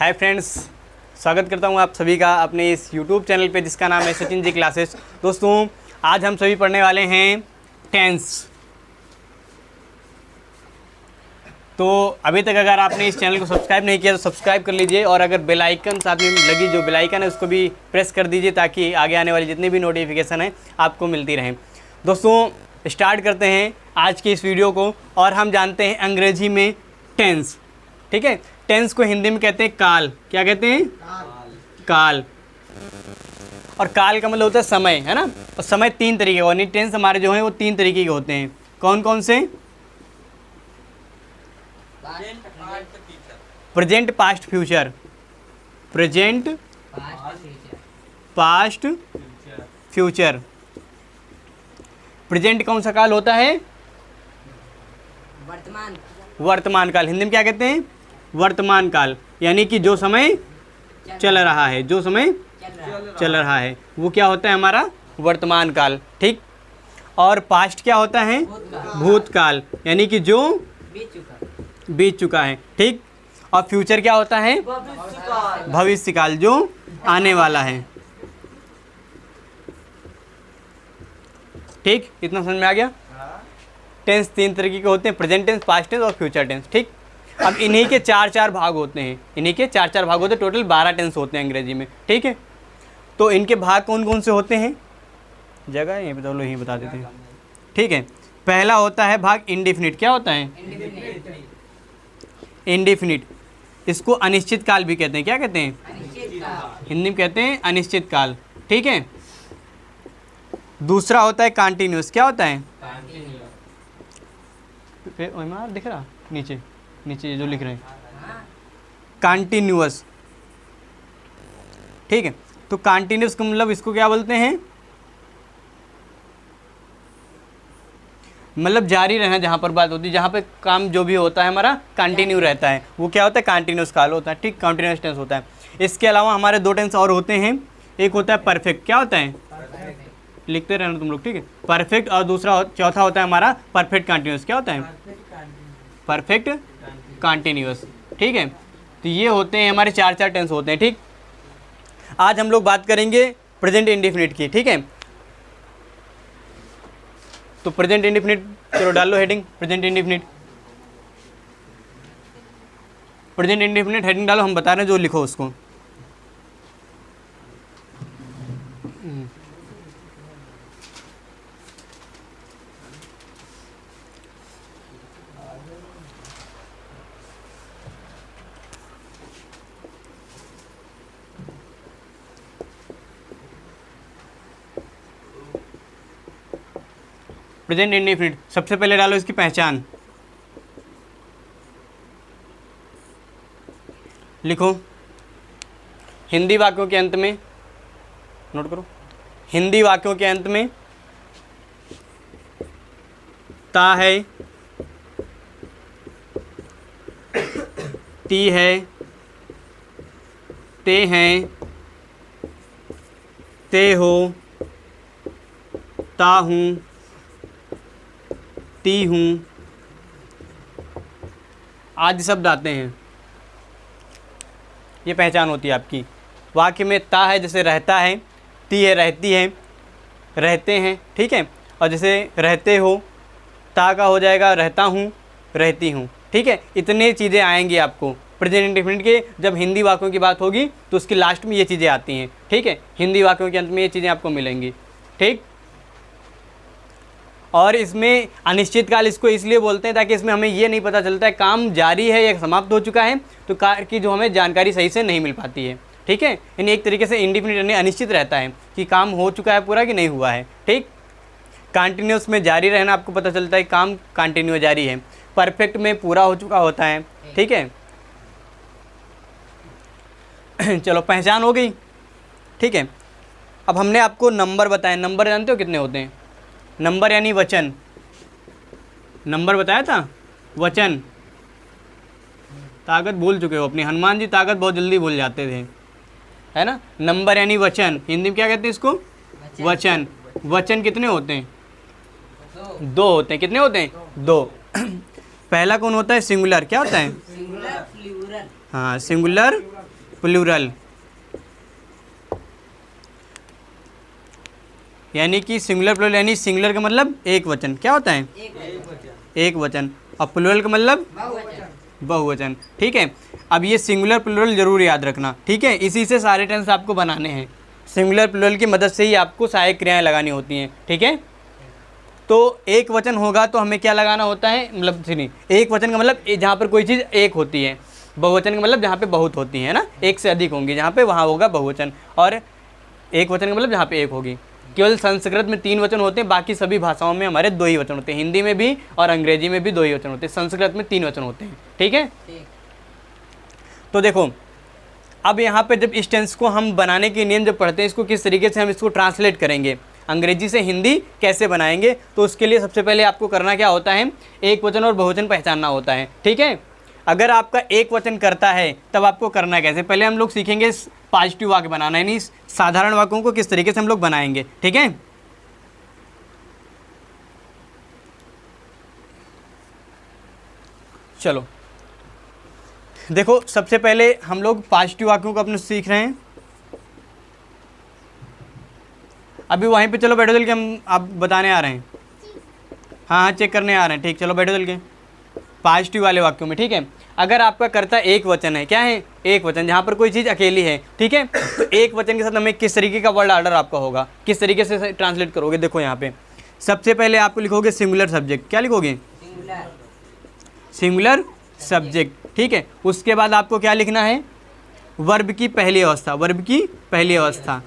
Hi friends, स्वागत करता हूं आप सभी का अपने इस YouTube चैनल पे जिसका नाम है सचिन जी क्लासेस। दोस्तों, आज हम सभी पढ़ने वाले हैं टेंस। तो अभी तक अगर आपने इस चैनल को सब्सक्राइब नहीं किया तो सब्सक्राइब कर लीजिए, और अगर बेल आइकन साथ में लगी जो बेल आइकन है उसको भी प्रेस कर दीजिए ताकि आगे आने वाली जितनी भी नोटिफिकेशन है आपको मिलती रहें। दोस्तों, स्टार्ट करते हैं आज की इस वीडियो को, और हम जानते हैं अंग्रेजी में टेंस। ठीक है, टेंस को हिंदी में कहते हैं काल। क्या कहते हैं? काल। और काल का मतलब होता है समय, है ना। और समय तीन तरीके का, यानी टेंस हमारे जो हैं वो तीन तरीके के होते हैं। कौन कौन से? Present, past, future. Present, past, future. Present कौन सा काल होता है? वर्तमान। वर्तमान काल। हिंदी में क्या कहते हैं? वर्तमान काल। यानी कि जो समय चल रहा है, जो समय चल रहा है वो क्या होता है? हमारा वर्तमान काल। ठीक। और पास्ट क्या होता है? भूतकाल, यानी कि जो बीत चुका है। ठीक। और फ्यूचर क्या होता है? भविष्य काल, जो आने वाला है। ठीक, इतना समझ में आ गया? टेंस तीन तरीके के होते हैं, प्रेजेंट टेंस, पास्ट टेंस और फ्यूचर टेंस। ठीक। अब इन्हीं के चार चार भाग होते हैं, इन्हीं के चार चार भाग होते हैं। टोटल 12 टेंस होते हैं अंग्रेजी में। ठीक है, तो इनके भाग कौन कौन से होते हैं? जगह यहीं बता लो, यहीं बता देते हैं। ठीक है, पहला होता है भाग इंडेफिनिट। क्या होता है? इंडेफिनिट। इसको अनिश्चित काल भी कहते हैं। क्या कहते हैं? हिंदी में कहते हैं अनिश्चित काल। ठीक है। दूसरा होता है कॉन्टिन्यूस। क्या होता है? दिख रहा नीचे नीचे जो लिख रहे हैं, कॉन्टिन्यूअस। ठीक है, तो कॉन्टिन्यूअस का मतलब इसको क्या बोलते हैं? मतलब जारी रहना, जहाँ पर बात होती है, जहाँ पे काम जो भी होता है हमारा कंटिन्यू रहता है, वो क्या होता है? कॉन्टिन्यूअस काल होता है। ठीक, कॉन्टिन्यूअस टेंस होता है। इसके अलावा हमारे दो टेंस और होते हैं। एक होता है परफेक्ट। क्या होता है? लिखते रहना तुम लोग। ठीक है, परफेक्ट। और दूसरा चौथा होता है हमारा परफेक्ट कंटिन्यूअस। क्या होता है? Perfect continuous. ठीक है, तो ये होते हैं हमारे चार चार टेंस होते हैं। ठीक, आज हम लोग बात करेंगे प्रेजेंट इंडेफिनिट की। ठीक है, तो प्रेजेंट इंडेफिनिट, चलो डाल लो heading, present indefinite. Present indefinite heading डालो, हम बता रहे हैं जो लिखो उसको। प्रेजेंट इंडेफिनिट, सबसे पहले डालो इसकी पहचान। लिखो, हिंदी वाक्यों के अंत में, नोट करो, हिंदी वाक्यों के अंत में ता है, ती है, ते हैं, ते हो, ता हूँ, ती हूँ, आदि शब्द आते हैं। ये पहचान होती है आपकी। वाक्य में ता है जैसे रहता है, ती है रहती है, रहते हैं। ठीक है, और जैसे रहते हो, ता का हो जाएगा रहता हूँ, रहती हूँ। ठीक है, इतने चीज़ें आएंगी आपको प्रेजेंट इंडेफिनिट के। जब हिंदी वाक्यों की बात होगी तो उसकी लास्ट में ये चीज़ें आती हैं। ठीक है, हिंदी वाक्यों के अंत में ये चीज़ें आपको मिलेंगी। ठीक, और इसमें अनिश्चित काल इसको इसलिए बोलते हैं ताकि इसमें हमें ये नहीं पता चलता है काम जारी है या समाप्त हो चुका है, तो कार्य की जो हमें जानकारी सही से नहीं मिल पाती है। ठीक है, यानी एक तरीके से इंडेफिनिट यानी अनिश्चित रहता है कि काम हो चुका है पूरा कि नहीं हुआ है। ठीक, कंटिन्यूअस में जारी रहना आपको पता चलता है काम कंटिन्यू जारी है। परफेक्ट में पूरा हो चुका होता है। ठीक है, चलो पहचान हो गई। ठीक है, अब हमने आपको नंबर बताए। नंबर जानते हो कितने होते हैं? नंबर यानी वचन। नंबर बताया था, वचन। ताकत भूल चुके हो अपनी। हनुमान जी ताकत बहुत जल्दी भूल जाते थे, है ना। नंबर यानी वचन, हिंदी में क्या कहते हैं इसको? वचन। वचन कितने होते हैं? दो होते हैं। कितने होते हैं? दो। पहला कौन होता है? सिंगुलर। क्या होता है? Singular plural. हाँ, सिंगुलर प्लूरल, यानी कि सिंगुलर प्लूरल, यानी सिंगुलर का मतलब एक वचन, क्या होता है एक वचन, और प्लूरल का मतलब बहुवचन। ठीक है, अब ये सिंगुलर प्लूरल जरूर याद रखना। ठीक है, इसी से सारे टेंस आपको बनाने हैं। सिंगुलर प्लूरल की मदद से ही आपको सहायक क्रियाएं लगानी होती हैं। ठीक है, तो एक वचन होगा तो हमें क्या लगाना होता है, मतलब सुनिए, एक वचन का मतलब जहाँ पर कोई चीज़ एक होती है, बहुवचन का मतलब जहाँ पे बहुत होती है ना, एक से अधिक होंगी, जहाँ पे वहाँ होगा बहुवचन, और एक वचन का मतलब जहाँ पे एक होगी। केवल संस्कृत में 3 वचन होते हैं, बाकी सभी भाषाओं में हमारे 2 ही वचन होते हैं, हिंदी में भी और अंग्रेजी में भी 2 ही वचन होते हैं, संस्कृत में 3 वचन होते हैं। ठीक है, तो देखो अब यहाँ पे जब इस टेंस को हम बनाने के नियम जब पढ़ते हैं, इसको किस तरीके से हम इसको ट्रांसलेट करेंगे, अंग्रेजी से हिंदी कैसे बनाएंगे, तो उसके लिए सबसे पहले आपको करना क्या होता है, एक वचन और बहुवचन पहचानना होता है। ठीक है, अगर आपका एक वचन करता है तब आपको करना कैसे, पहले हम लोग सीखेंगे पॉजिटिव वाक्य बनाना, यानी साधारण वाक्यों को किस तरीके से हम लोग बनाएंगे। ठीक है, चलो देखो, सबसे पहले हम लोग पॉजिटिव वाक्यों को अपने सीख रहे हैं। अभी वहीं पे चलो बैठो चल के, हम आप बताने आ रहे हैं, हाँ चेक करने आ रहे हैं। ठीक, चलो बैठो चल के पॉजिटिव वाले वाक्यों में। ठीक है, अगर आपका कर्ता एक वचन है, क्या है एक वचन, जहाँ पर कोई चीज़ अकेली है। ठीक है, तो एक वचन के साथ हमें किस तरीके का वर्ड ऑर्डर आपका होगा, किस तरीके से ट्रांसलेट करोगे। देखो यहाँ पे सबसे पहले आप लिखोगे सिंगुलर सब्जेक्ट, क्या लिखोगे सिंगुलर सब्जेक्ट। ठीक है, उसके बाद आपको क्या लिखना है, वर्ब की पहली अवस्था, वर्ब की पहली अवस्था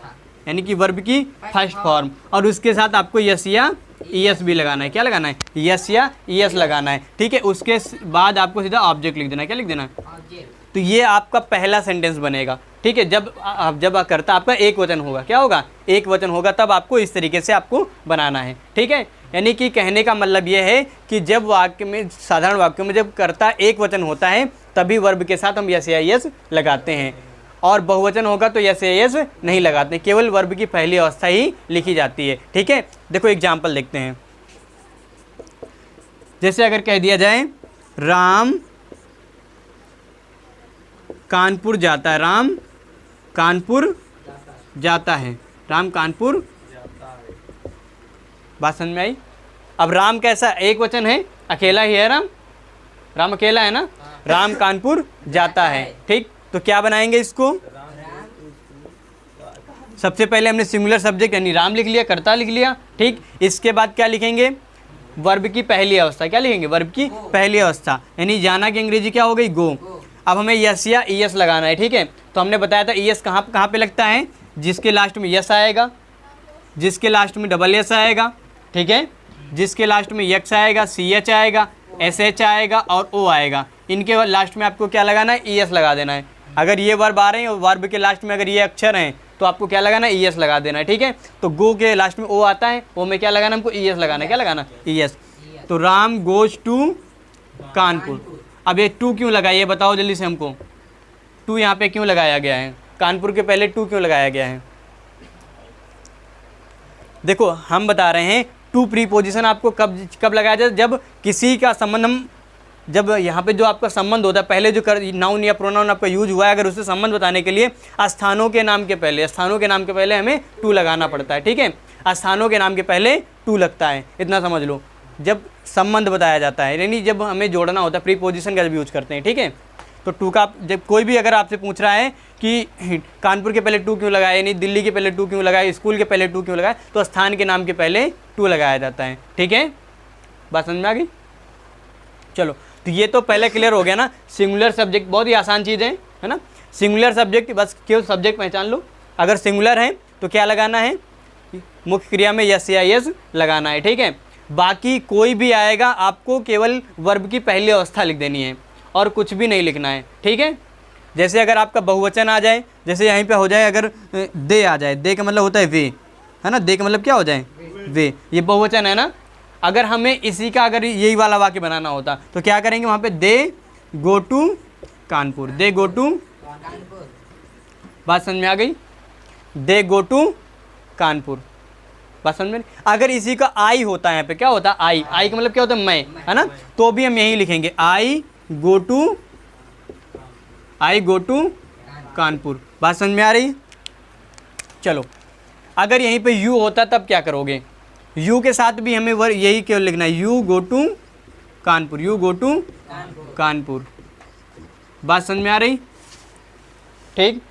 यानी कि वर्ब की फर्स्ट फॉर्म, और उसके साथ आपको यस या ईएस भी लगाना है। क्या लगाना है, यस या ईएस लगाना है। ठीक है, उसके बाद आपको सीधा ऑब्जेक्ट लिख देना है। क्या लिख देना है, तो ये आपका पहला सेंटेंस बनेगा। ठीक है, जब करता आपका एक वचन होगा, क्या होगा एक वचन होगा, तब आपको इस तरीके से आपको बनाना है। ठीक है, यानी कि कहने का मतलब ये है कि जब वाक्य में, साधारण वाक्यों में जब कर्ता एक वचन होता है तभी वर्ब के साथ हम यस या ईएस लगाते हैं, और बहुवचन होगा तो यस या ईएस नहीं लगाते, केवल वर्ब की पहली अवस्था ही लिखी जाती है। ठीक है, देखो एग्जाम्पल देखते हैं। जैसे अगर कह दिया जाए राम कानपुर जाता है, राम कानपुर जाता है, राम कानपुर, बात समझ में आई। अब राम कैसा एक वचन है, अकेला ही है, राम अकेला है ना, राम कानपुर जाता है। ठीक, तो क्या बनाएंगे इसको, सबसे पहले हमने सिंगुलर सब्जेक्ट यानी राम लिख लिया, कर्ता लिख लिया। ठीक, इसके बाद क्या लिखेंगे, वर्ब की पहली अवस्था, क्या लिखेंगे वर्ब की पहली अवस्था, यानी जाना की अंग्रेजी क्या हो गई गो। अब हमें यस या ईएस लगाना है। ठीक है, तो हमने बताया था ईएस कहाँ पे लगता है, जिसके लास्ट में यस आएगा, जिसके लास्ट में डबल एस आएगा। ठीक है, जिसके लास्ट में यक्स आएगा, सी एच आएगा, एस एच आएगा और ओ आएगा, इनके लास्ट में आपको क्या लगाना है, ईएस लगा देना है। अगर ये वर्ब आ रहे हैं और वर्ब के लास्ट में अगर ये अक्षर हैं तो आपको क्या लगाना है, ईएस लगा देना है। ठीक है, तो गो के लास्ट में ओ आता है, ओ में क्या लगाना हमको, ईएस लगाना है। क्या लगाना, ईएस। तो राम गोज टू कानपुर। अब ये टू क्यों लगाया, ये बताओ जल्दी से हमको, टू यहाँ पे क्यों लगाया गया है, कानपुर के पहले टू क्यों लगाया गया है। देखो हम बता रहे हैं टू प्रीपोजिशन आपको कब लगाया जाए, जब किसी का संबंध हम, जब यहाँ पे जो आपका संबंध होता है, पहले जो नाउन या प्रोनाउन आपका यूज हुआ है, अगर उससे संबंध बताने के लिए स्थानों के नाम के पहले हमें टू लगाना पड़ता है। ठीक है, स्थानों के नाम के पहले टू लगता है, इतना समझ लो, जब संबंध बताया जाता है, यानी जब हमें जोड़ना होता है, प्रीपोजिशन का जब यूज करते हैं। ठीक है, तो टू का, जब कोई भी अगर आपसे पूछ रहा है कि कानपुर के पहले टू क्यों लगाया, यानी दिल्ली के पहले टू क्यों लगाया, स्कूल के पहले टू क्यों लगाया, तो स्थान के नाम के पहले टू लगाया जाता है। ठीक है, बात समझ में आ गई। चलो, तो ये तो पहले क्लियर हो गया ना। सिंगुलर सब्जेक्ट बहुत ही आसान चीज़ है ना, सिंगुलर सब्जेक्ट, बस केवल सब्जेक्ट पहचान लो। अगर सिंगुलर है तो क्या लगाना है, मुख्य क्रिया में यस या यस लगाना है। ठीक है, बाकी कोई भी आएगा आपको केवल वर्ब की पहली अवस्था लिख देनी है और कुछ भी नहीं लिखना है। ठीक है, जैसे अगर आपका बहुवचन आ जाए, जैसे यहीं पे हो जाए, अगर दे आ जाए, दे का मतलब होता है वे, है ना, दे का मतलब क्या हो जाए वे, ये बहुवचन है ना। अगर हमें इसी का अगर यही वाला वाक्य बनाना होता तो क्या करेंगे, वहाँ पे they go to Kanpur, they go to Kanpur, बात समझ में आ गई, दे गो टू कानपुर, बात समझ में। अगर इसी का आई होता है, यहाँ पे क्या होता है आई, आई का मतलब क्या होता है मैं, है ना, तो भी हम यही लिखेंगे आई गो टू कानपुर। बात समझ में आ रही है? चलो, अगर यहीं पे यू होता तब क्या करोगे? यू के साथ भी हमें यही केवल लिखना है, you go to Kanpur, you go to Kanpur. बात समझ में आ रही? ठीक।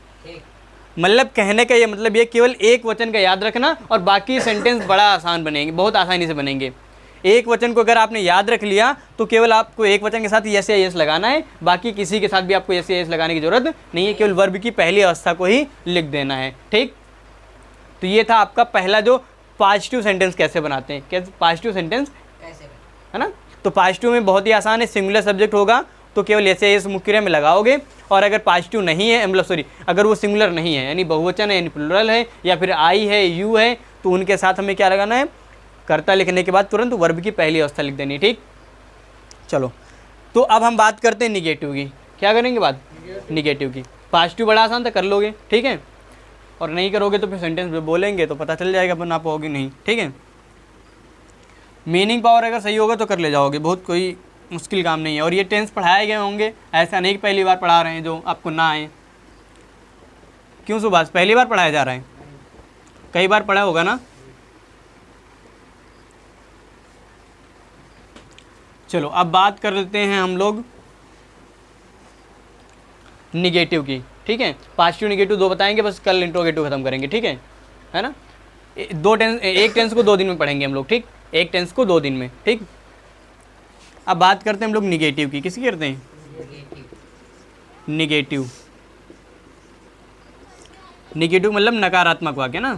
मतलब कहने का ये मतलब ये केवल एक वचन का याद रखना और बाकी सेंटेंस बड़ा आसान बनेंगे, बहुत आसानी से बनेंगे। एक वचन को अगर आपने याद रख लिया तो केवल आपको एक वचन के साथ यस या यस लगाना है, बाकी किसी के साथ भी आपको यस या यस लगाने की जरूरत नहीं है, केवल वर्ब की पहली अवस्था को ही लिख देना है। ठीक, तो ये था आपका पहला जो पॉजिटिव सेंटेंस कैसे बनाते हैं, कैसे पॉजिटिव सेंटेंस कैसे, है ना। तो पॉजिटिव में बहुत ही आसान है, सिंगुलर सब्जेक्ट होगा तो केवल यस या यस मुख्य क्रिया में लगाओगे, और अगर पॉजिटिव नहीं है, मतलब सॉरी, अगर वो सिंगुलर नहीं है यानी बहुवचन है यानी प्लुरल है या फिर आई है, यू है, तो उनके साथ हमें क्या लगाना है, कर्ता लिखने के बाद तुरंत वर्ब की पहली अवस्था लिख देनी। ठीक, चलो, तो अब हम बात करते हैं निगेटिव की। क्या करेंगे बात? निगेटिव की। पॉजिटिव बड़ा आसान था, कर लोगे, ठीक है, और नहीं करोगे तो फिर सेंटेंस में बोलेंगे तो पता चल जाएगा बना पाओगे नहीं। ठीक है, मीनिंग पावर अगर सही होगा तो कर ले जाओगे, बहुत कोई मुश्किल काम नहीं है। और ये टेंस पढ़ाए गए होंगे, ऐसा नहीं कि पहली बार पढ़ा रहे हैं जो आपको ना आए। क्यों सुभाष, पहली बार पढ़ाया जा रहा है? कई बार पढ़ा होगा ना। चलो, अब बात कर लेते हैं हम लोग निगेटिव की। ठीक है, पॉजिटिव निगेटिव दो बताएंगे, बस कल इंट्रोगेटिव खत्म करेंगे। ठीक है ना। एक टेंस को 2 दिन में पढ़ेंगे हम लोग। ठीक, एक टेंस को 2 दिन में। ठीक, अब बात करते हैं हम लोग निगेटिव की। किसकी करते हैं? निगेटिव। निगेटिव मतलब नकारात्मक वाक्य ना।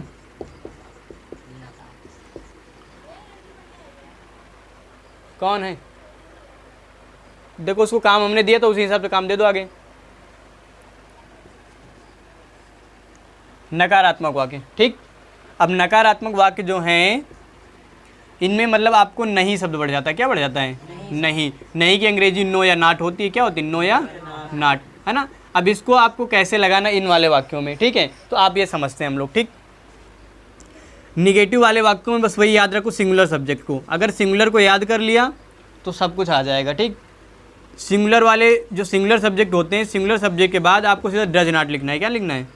कौन है? देखो, उसको काम हमने दिया तो उसी हिसाब से काम दे दो आगे। नकारात्मक वाक्य। ठीक, अब नकारात्मक वाक्य जो हैं इनमें मतलब आपको नहीं शब्द बढ़ जाता है। क्या बढ़ जाता है? नहीं। नहीं की अंग्रेजी नो या नाट होती है। क्या होती है? नो या नाट, है ना। अब इसको आपको कैसे लगाना इन वाले वाक्यों में, ठीक है, तो आप ये समझते हैं हम लोग। ठीक, निगेटिव वाले वाक्यों में बस वही याद रखो, सिंगुलर सब्जेक्ट को। अगर सिंगुलर को याद कर लिया तो सब कुछ आ जाएगा। ठीक, सिंगुलर वाले जो सिंगुलर सब्जेक्ट होते हैं, सिंगुलर सब्जेक्ट के बाद आपको सीधा डज नॉट लिखना है। क्या लिखना है?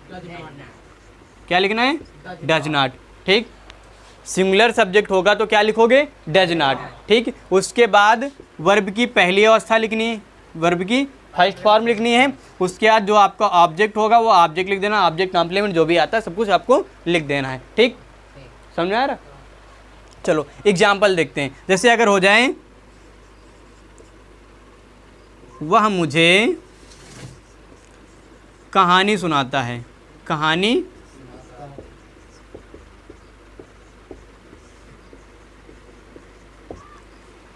क्या लिखना है? Does not. ठीक, सिंगुलर सब्जेक्ट होगा तो क्या लिखोगे? Does not. ठीक, उसके बाद वर्ब की पहली अवस्था लिखनी है, वर्ब की फर्स्ट फॉर्म लिखनी है। उसके बाद जो आपका ऑब्जेक्ट होगा वो ऑब्जेक्ट लिख देना, ऑब्जेक्ट कॉम्प्लीमेंट जो भी आता है सब कुछ आपको लिख देना है। ठीक, समझ में आ रहा? चलो एग्जाम्पल देखते हैं। जैसे अगर हो जाए, वह मुझे कहानी सुनाता है। कहानी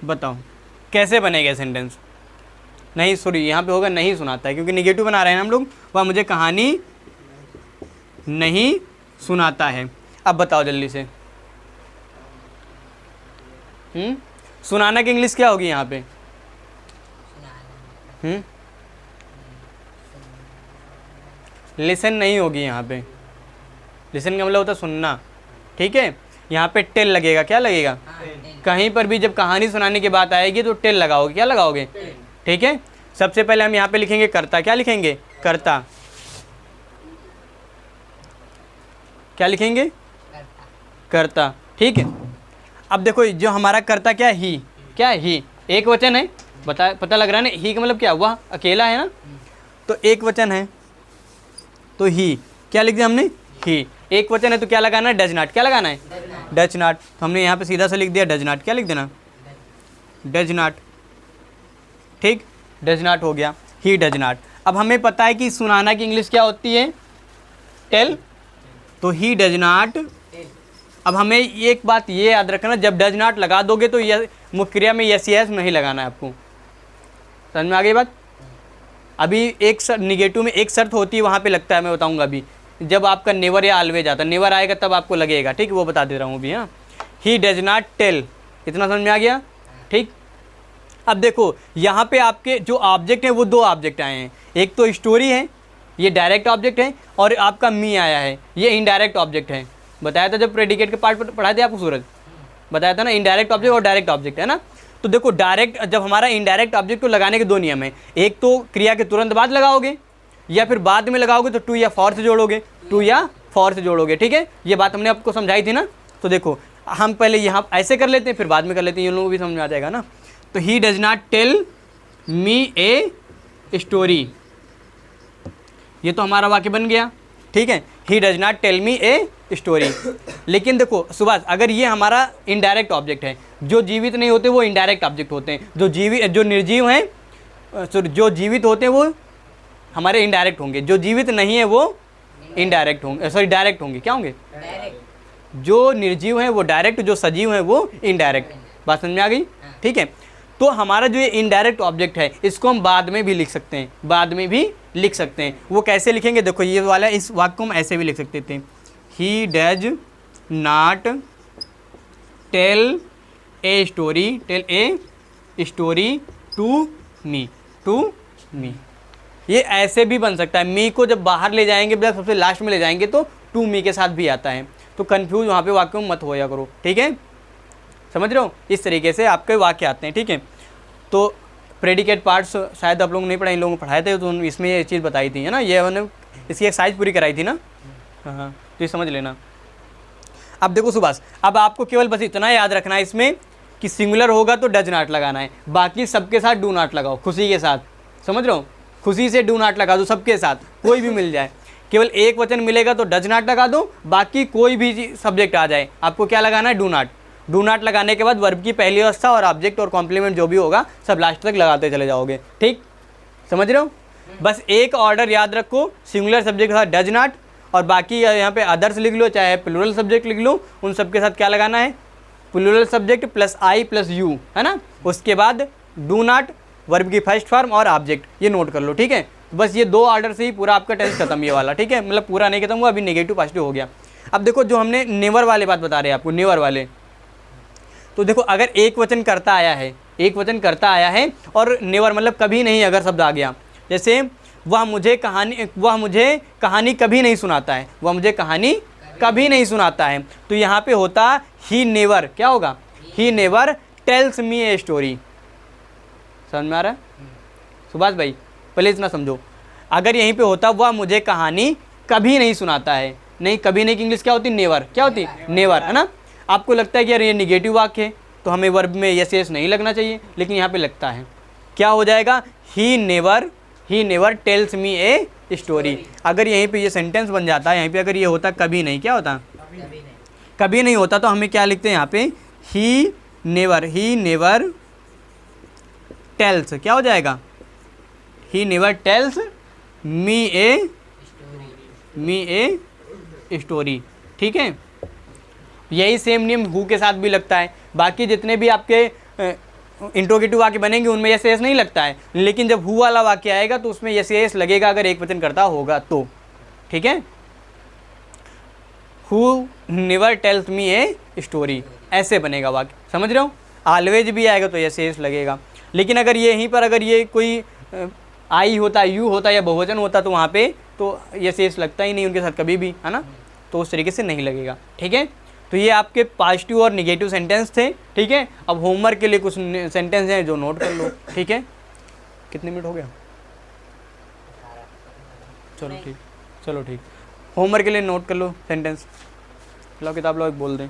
बताओ कैसे बनेगा सेंटेंस? नहीं सॉरी, यहाँ पे होगा नहीं सुनाता है, क्योंकि निगेटिव बना रहे हैं हम लोग। वह मुझे कहानी नहीं सुनाता है। अब बताओ जल्दी से। सुनाना की इंग्लिश क्या होगी यहाँ पे? लिसन नहीं होगी यहाँ पे। लिसन का मतलब होता है सुनना। ठीक है, यहाँ पे टेल लगेगा। क्या लगेगा? कहीं पर भी जब कहानी सुनाने की बात आएगी तो टेल लगाओगे। क्या लगाओगे? ठीक है, सबसे पहले हम यहाँ पे लिखेंगे कर्ता। क्या लिखेंगे? कर्ता। क्या लिखेंगे? कर्ता। ठीक है, अब देखो जो हमारा कर्ता क्या है? ही। क्या है? ही। एक वचन है, पता लग रहा है ना। ही का मतलब क्या? वह अकेला है ना, तो एक वचन है तो ही। क्या लिख दिया हमने? ही। एक वचन है तो क्या लगाना है? Does not. क्या लगाना है? Does not. तो हमने यहाँ पे सीधा सा लिख दिया डज नॉट। क्या लिख देना? Does not. ठीक, डज नॉट हो गया, ही डज नॉट। अब हमें पता है कि सुनाना की इंग्लिश क्या होती है? टेल। तो ही डज नॉट। अब हमें एक बात ये याद रखना, जब डज नॉट लगा दोगे तो मुख्य क्रिया में यस यस नहीं लगाना है आपको। समझ में आ गई बात? अभी एक निगेटिव में एक शर्त होती है, वहाँ पे लगता है, मैं बताऊँगा अभी। जब आपका नेवर या ऑलवेज आता है, नेवर आएगा तब आपको लगेगा। ठीक, वो बता दे रहा हूँ अभी। हाँ, ही डज नॉट टेल। इतना समझ में आ गया? ठीक, अब देखो यहाँ पे आपके जो ऑब्जेक्ट हैं वो 2 ऑब्जेक्ट आए हैं। एक तो स्टोरी है, ये डायरेक्ट ऑब्जेक्ट है, और आपका मी आया है, ये इनडायरेक्ट ऑब्जेक्ट है। बताया था जब प्रेडिकेट के पार्ट पर पढ़ाए थे आपको सूरज, बताया था ना, इनडायरेक्ट ऑब्जेक्ट और डायरेक्ट ऑब्जेक्ट, है ना। तो देखो डायरेक्ट, जब हमारा इनडायरेक्ट ऑब्जेक्ट को लगाने के 2 नियम है। एक तो क्रिया के तुरंत बाद लगाओगे, या फिर बाद में लगाओगे तो टू या फॉर से जोड़ोगे, टू या फॉर से जोड़ोगे, ठीक है। ये बात हमने आपको समझाई थी ना। तो देखो हम पहले यहाँ ऐसे कर लेते हैं, फिर बाद में कर लेते हैं, ये लोगों को भी समझ में आ जाएगा ना। तो he does not tell me a story, ये तो हमारा वाक्य बन गया, ठीक है। He does not tell me a story. लेकिन देखो सुभाष, अगर ये हमारा इनडायरेक्ट ऑब्जेक्ट है, जो जीवित नहीं होते वो इनडायरेक्ट ऑब्जेक्ट होते हैं, जो निर्जीव हैं, जो जीवित होते हैं वो हमारे इनडायरेक्ट होंगे, जो जीवित नहीं है वो इनडायरेक्ट होंगे, सॉरी डायरेक्ट होंगे। क्या होंगे? जो निर्जीव हैं वो डायरेक्ट, जो सजीव हैं वो इनडायरेक्ट। बात समझ में आ गई, ठीक है। तो हमारा जो ये इनडायरेक्ट ऑब्जेक्ट है इसको हम बाद में भी लिख सकते हैं, बाद में भी लिख सकते हैं। वो कैसे लिखेंगे? देखो ये वाला, इस वाक्य को हम ऐसे भी लिख सकते थे, he does not tell a story to me. ये ऐसे भी बन सकता है। मी को जब बाहर ले जाएंगे, मतलब सबसे लास्ट में ले जाएंगे तो टू मी के साथ भी आता है। तो कंफ्यूज वहाँ पे वाक्य में मत होया करो, ठीक है। समझ रहे हो? इस तरीके से आपके वाक्य आते हैं, ठीक है। तो प्रेडिकेट पार्ट्स शायद आप लोग नहीं पढ़ाए, इन लोगों को पढ़ाए थे, तो इसमें ये चीज़ बताई थी, है ना। ये मैंने इसकी एक्सरसाइज पूरी कराई थी ना। हाँ, तो ये समझ लेना। अब देखो सुभाष, अब आपको केवल बस इतना याद रखना है इसमें कि सिंगुलर होगा तो डज नॉट लगाना है, बाकी सबके साथ डू नॉट लगाओ, खुशी के साथ। समझ रहे हो? खुशी से डू नॉट लगा दो सबके साथ, कोई भी मिल जाए। केवल एक वचन मिलेगा तो डज नॉट लगा दो, बाकी कोई भी सब्जेक्ट आ जाए आपको क्या लगाना है? Do not. डू नॉट लगाने के बाद वर्ब की पहली अवस्था और ऑब्जेक्ट और कॉम्प्लीमेंट जो भी होगा सब लास्ट तक लगाते चले जाओगे, ठीक। समझ रहे हो? बस एक ऑर्डर याद रखो, सिंगुलर सब्जेक्ट के साथ डज नॉट, और बाकी यहाँ पे अदर्स लिख लो, चाहे प्लूरल सब्जेक्ट लिख लो, उन सबके साथ क्या लगाना है? Plural subject plus I plus you, है ना। उसके बाद डू नॉट, वर्ब की फर्स्ट फॉर्म और ऑब्जेक्ट, ये नोट कर लो, ठीक है। बस ये दो ऑर्डर से ही पूरा आपका टेंस खत्म, ये वाला, ठीक है। मतलब पूरा नहीं खत्म हुआ, अभी नेगेटिव पॉजिटिव हो गया। अब देखो जो हमने नेवर वाले बात बता रहे हैं आपको, नेवर वाले, तो देखो अगर एक वचन करता आया है, एक वचन करता आया है और नेवर मतलब कभी नहीं अगर शब्द आ गया, जैसे वह मुझे कहानी कभी नहीं सुनाता है, वह मुझे कहानी कभी नहीं सुनाता है, तो यहाँ पे होता ही नेवर, क्या होगा? He never tells me a story. समझ में आ रहा है सुभाष भाई? पहले इतना समझो, अगर यहीं पे होता वह मुझे कहानी कभी नहीं सुनाता है, नहीं, कभी नहीं की इंग्लिश क्या होती? नेवर। क्या होती? नेवर, है ना। आपको लगता है कि यार ये निगेटिव वाक्य है तो हमें वर्ब में यस यस नहीं लगना चाहिए, लेकिन यहाँ पे लगता है। क्या हो जाएगा? He never tells me a story. अगर यहीं पे ये सेंटेंस बन जाता है, यहीं पे अगर ये होता कभी नहीं, क्या होता? कभी नहीं होता, तो हमें क्या लिखते हैं यहाँ पे? ही नेवर टेल्स, क्या हो जाएगा? He never tells me a story, ठीक है। यही सेम नियम हु के साथ भी लगता है। बाकी जितने भी आपके इंट्रोगेटिव वाक्य बनेंगे उनमें यस यस नहीं लगता है, लेकिन जब हु वाला वाक्य आएगा तो उसमें यस यस लगेगा अगर एक वचन करता होगा तो, ठीक है। Who never tells me a story, ऐसे बनेगा वाक्य, समझ रहे हो? ऑलवेज भी आएगा तो यस यस लगेगा, लेकिन अगर यहीं पर अगर ये कोई आई होता, यू होता या बहुवचन होता तो वहाँ पे तो यस यस लगता ही नहीं उनके साथ कभी भी, है ना। तो उस तरीके से नहीं लगेगा, ठीक है। तो ये आपके पॉजिटिव और निगेटिव सेंटेंस थे, ठीक है। अब होमवर्क के लिए कुछ सेंटेंस हैं जो नोट कर लो, ठीक है। कितने मिनट हो गया? चलो ठीक। होमवर्क के लिए नोट कर लो सेंटेंस, लो किताब लो, बोल दें,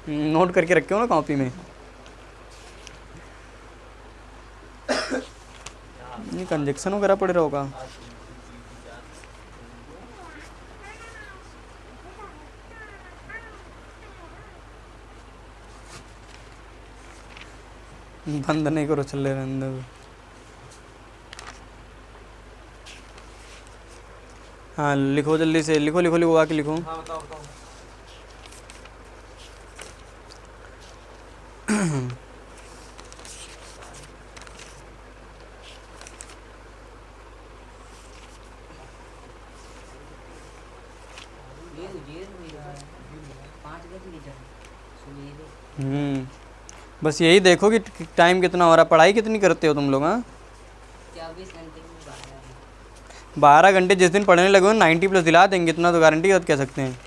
नोट करके रखे हो ना कॉपी में। ये कंजक्शन वगैरह पड़ रहा होगा। बंद नहीं करो, चल रहे अंदर। हाँ लिखो, जल्दी से लिखो आके लिखो। हाँ बताओ। बस यही देखो कि टाइम कितना हो रहा, पढ़ाई कितनी करते हो तुम लोग? हाँ 12 घंटे जिस दिन पढ़ने लगे हो 90+ दिला देंगे, इतना तो गारंटी के साथ कह सकते हैं।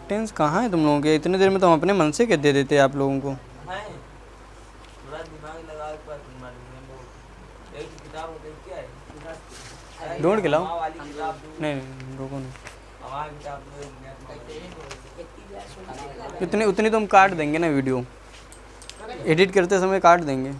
टेंस कहाँ है तुम लोगों के? इतने देर में तो हम अपने मन से कह दे देते आप लोगों को। ढूंढ के लाओ। नहीं नहीं रोको नहीं, उतनी तो हम काट देंगे ना, वीडियो एडिट करते समय काट देंगे।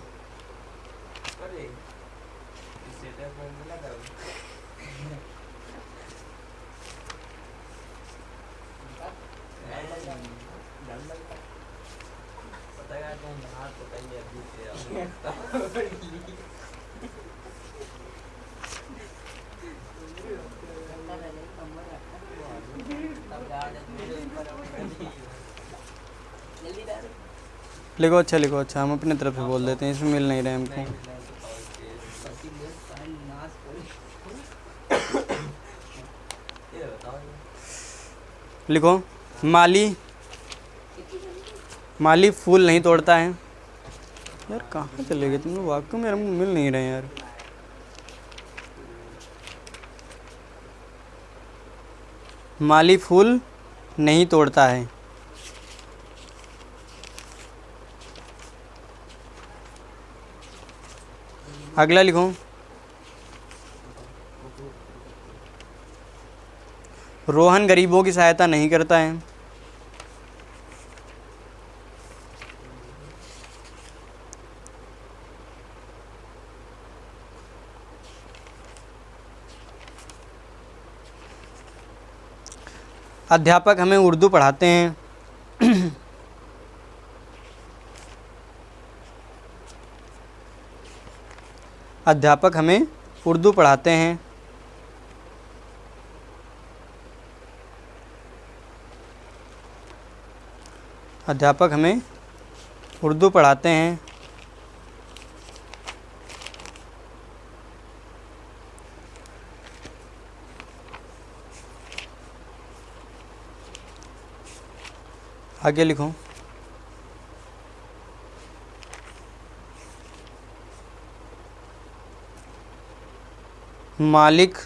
लिखो अच्छा, लिखो अच्छा, हम अपने तरफ से बोल देते हैं, इसमें मिल नहीं रहे हमको। लिखो माली फूल नहीं तोड़ता है। यार कहाँ चले गए तुम लोग? वाकई में हमको मिल नहीं रहे यार। माली फूल नहीं तोड़ता है। अगला लिखो, रोहन गरीबों की सहायता नहीं करता है। अध्यापक हमें उर्दू पढ़ाते हैं। अध्यापक हमें उर्दू पढ़ाते हैं। अध्यापक हमें उर्दू पढ़ाते हैं। आगे लिखो, मालिक,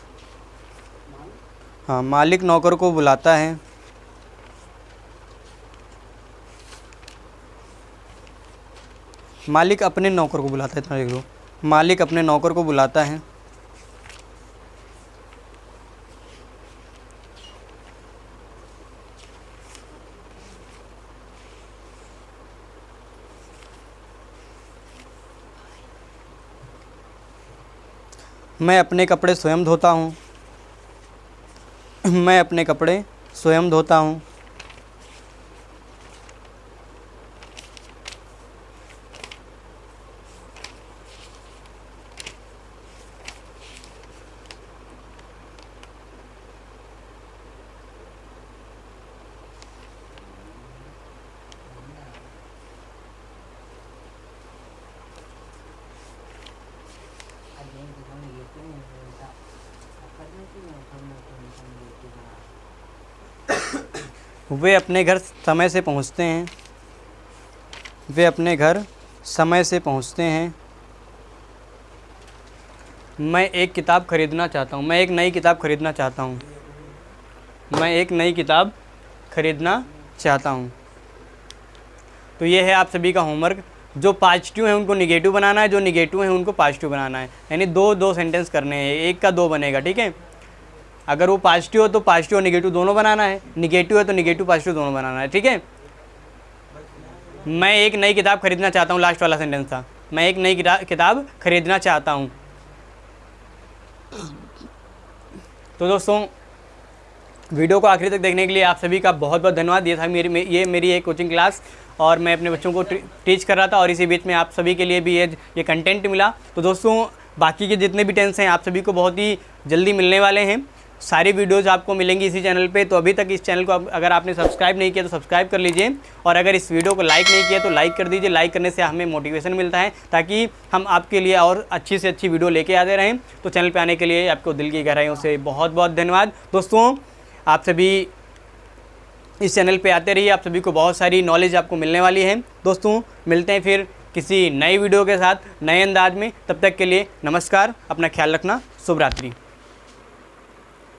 हाँ मालिक नौकर को बुलाता है। मालिक अपने नौकर को बुलाता है, इतना लिख लो, मालिक अपने नौकर को बुलाता है। मैं अपने कपड़े स्वयं धोता हूँ। मैं अपने कपड़े स्वयं धोता हूँ। वे अपने घर समय से पहुंचते हैं। वे अपने घर समय से पहुंचते हैं। मैं एक किताब खरीदना चाहता हूँ। मैं एक नई किताब खरीदना चाहता हूँ। मैं एक नई किताब खरीदना चाहता हूँ। तो ये है आप सभी का होमवर्क। जो पॉजिटिव है उनको निगेटिव बनाना है, जो निगेटिव है उनको पॉजिटिव बनाना है, यानी दो सेंटेंस करने हैं, एक का दो बनेगा, ठीक है। अगर वो पॉजिटिव हो तो पॉजिटिव और निगेटिव दोनों बनाना है, निगेटिव है तो निगेटिव पॉजिटिव दोनों बनाना है, ठीक है। मैं एक नई किताब खरीदना चाहता हूँ, लास्ट वाला सेंटेंस था, मैं एक नई किताब खरीदना चाहता हूँ। तो दोस्तों वीडियो को आखिरी तक देखने के लिए आप सभी का बहुत बहुत धन्यवाद। ये था मेरी एक कोचिंग क्लास और मैं अपने बच्चों को टीच कर रहा था और इसी बीच में आप सभी के लिए भी ये कंटेंट मिला। तो दोस्तों बाकी के जितने भी टेंस हैं आप सभी को बहुत ही जल्दी मिलने वाले हैं। सारी वीडियोज़ आपको मिलेंगी इसी चैनल पे। तो अभी तक इस चैनल को अगर आपने सब्सक्राइब नहीं किया तो सब्सक्राइब कर लीजिए और अगर इस वीडियो को लाइक नहीं किया तो लाइक कर दीजिए। लाइक करने से हमें मोटिवेशन मिलता है ताकि हम आपके लिए और अच्छी से अच्छी वीडियो लेके आते रहें। तो चैनल पे आने के लिए आपको दिल की गहराइयों से बहुत बहुत धन्यवाद। दोस्तों आप सभी इस चैनल पे आते रहिए, आप सभी को बहुत सारी नॉलेज आपको मिलने वाली है। दोस्तों मिलते हैं फिर किसी नई वीडियो के साथ नए अंदाज में। तब तक के लिए नमस्कार, अपना ख्याल रखना, शुभ रात्रि।